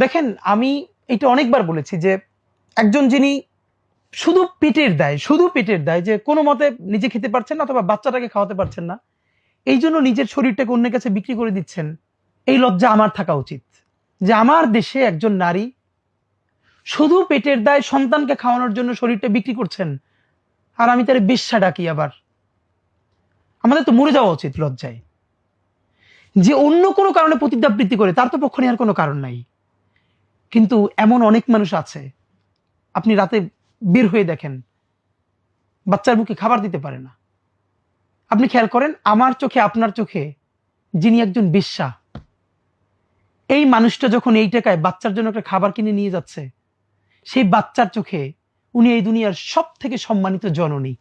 দেখেন, আমি এটা অনেকবার বলেছি যে একজন যিনি শুধু পেটের দায় যে কোনো মতে নিজে খেতে পারছেন না অথবা বাচ্চাটাকে খাওয়াতে পারছেন না, এই জন্য নিজের শরীরটাকে অন্যের কাছে বিক্রি করে দিচ্ছেন, এই লজ্জা আমার থাকা উচিত যে আমার দেশে একজন নারী শুধু পেটের দায় সন্তানকে খাওয়ানোর জন্য শরীরটা বিক্রি করছেন, আর আমি তার বেশ্যা ডাকি। আবার আমাদের তো মরে যাওয়া উচিত লজ্জায়। যে অন্য কোনো কারণে পতিতাবৃত্তি করে তার তো পক্ষ নেওয়ার কোনো কারণ নাই, কিন্তু এমন অনেক মানুষ আছে, আপনি রাতে বের হয়ে দেখেন বাচ্চার মুখে খাবার দিতে পারে না। আপনি খেয়াল করেন, আমার চোখে আপনার চোখে যিনি একজন বেশ্যা, এই মানুষটা যখন এই টাকায় বাচ্চার জন্য একটা খাবার কিনে নিয়ে যাচ্ছে, সেই বাচ্চার চোখে উনি এই দুনিয়ার সব থেকে সম্মানিত জননী।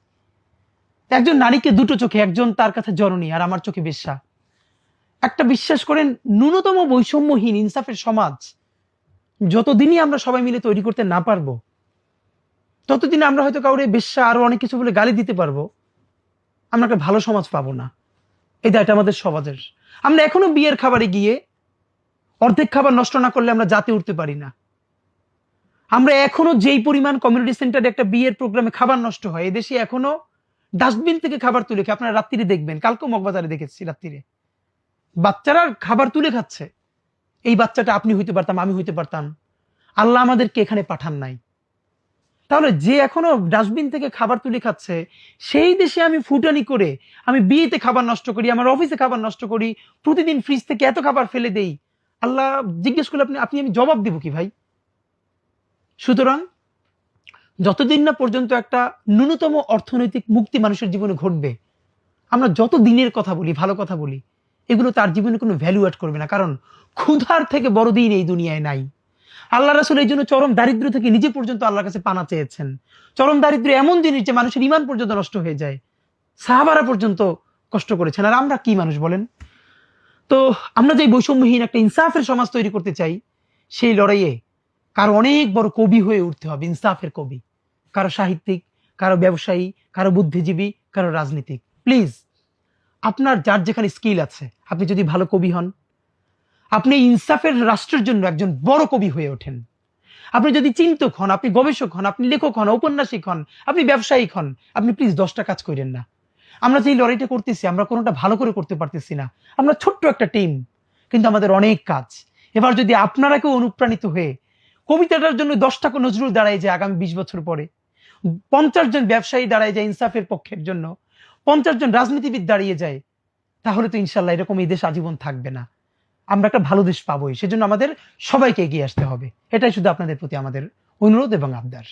একজন নারীকে দুটো চোখে, একজন তার কাছে জননী আর আমার চোখে বেশ্যা। একটা বিশ্বাস করেন, ন্যূনতম বৈষম্যহীন ইনসাফের সমাজ যতদিনই আমরা সবাই মিলে তৈরি করতে না পারবো, ততদিন আমরা হয়তো কাউরে বেশ্যা আরো অনেক কিছু বলে গালি দিতে পারবো, আমরা একটা ভালো সমাজ পাবো না। এই দায়টা আমাদের সমাজের। আমরা এখনো বিয়ের খাবারে গিয়ে অর্ধেক খাবার নষ্ট না করলে আমরা জাতে উঠতে পারি না। আমরা এখনো যেই পরিমাণ কমিউনিটি সেন্টারে একটা বিয়ের প্রোগ্রামে খাবার নষ্ট হয়, এদেশে এখনো ডাস্টবিন থেকে খাবার তুলে খেয়ে, আপনারা রাত্রিরে দেখবেন, কালকে মগবাজারে দেখেছি রাত্রিরে বাচ্চারা খাবার তুলে খাচ্ছে। এই বাচ্চাটা আপনি হইতে পারতাম, আমি হইতে পারতাম, আল্লাহ আমাদেরকে এখানে পাঠান নাই। তাহলে যে এখনো ডাস্টবিন থেকে খাবার তুলে খাচ্ছে, সেই দেশে আমি ফুটানি করে, আমি বিয়েতে খাবার নষ্ট করি, আমার অফিসে খাবার নষ্ট করি, প্রতিদিন ফ্রিজ থেকে এত খাবার ফেলে দেই, আল্লাহ জিজ্ঞেস করলে আপনি আমি জবাব দিব কি ভাই? সুতরাং যতদিন না পর্যন্ত একটা ন্যূনতম অর্থনৈতিক মুক্তি মানুষের জীবনে ঘটবে, আমরা যত দিনের কথা বলি, ভালো কথা বলি, এগুলো তার জীবনে কোনো ভ্যালু অ্যাড করবে না। কারণ ক্ষুধার থেকে বড় দিন এই দুনিয়ায় নাই। আল্লাহ রাসূল এই জন্য চরম দারিদ্র থেকে নিজে পর্যন্ত আল্লাহর কাছে পানা চেয়েছেন। চরম দারিদ্র এমন জিনিস যে মানুষের ঈমান পর্যন্ত নষ্ট হয়ে যায়, সাহাবারা পর্যন্ত কষ্ট করেছেন। আর আমরা কি মানুষ বলেন? তো আমরা যে বৈষম্যহীন একটা ইনসাফের সমাজ তৈরি করতে চাই, সেই লড়াইয়ে কারো অনেক বড় কবি হয়ে উঠতে হবে, ইনসাফের কবি, কারো সাহিত্যিক, কারো ব্যবসায়ী, কারো বুদ্ধিজীবী, কারো রাজনীতিক। প্লিজ, আপনার যার যেখানে স্কিল আছে, আপনি যদি ভালো কবি হন, আপনি ইনসাফের রাষ্ট্রের জন্য একজন বড় কবি হয়ে ওঠেন। আপনি যদি চিন্তক হন, আপনি গবেষক হন, আপনি লেখক হন, ঔপন্যাসিক হন, আপনি ব্যবসায়িক হন, আপনি প্লিজ 10টা কাজ করেন না। আমরা যে লড়াইটা করতেছি, আমরা কোনোটা ভালো করে করতে পারতেছি না। আমরা ছোট্ট একটা টিম, কিন্তু আমাদের অনেক কাজ। এবার যদি আপনারা কেউ অনুপ্রাণিত হয়ে কবিতাটার জন্য 10টা নজরুল দাঁড়ায় যায় আগামী 20 বছর পরে, 50 জন ব্যবসায়ী দাঁড়ায় যায় ইনসাফের পক্ষের জন্য, 50 জন রাজনীতিবিদ দাঁড়িয়ে যায়, তাহলে তো ইনশাল্লাহ এরকম এই দেশ আজীবন থাকবে না। আমরা একটা ভালো দেশ পাবোই। সেজন্য আমাদের সবাইকে এগিয়ে আসতে হবে। এটাই শুধু আপনাদের প্রতি আমাদের অনুরোধ এবং আবদার।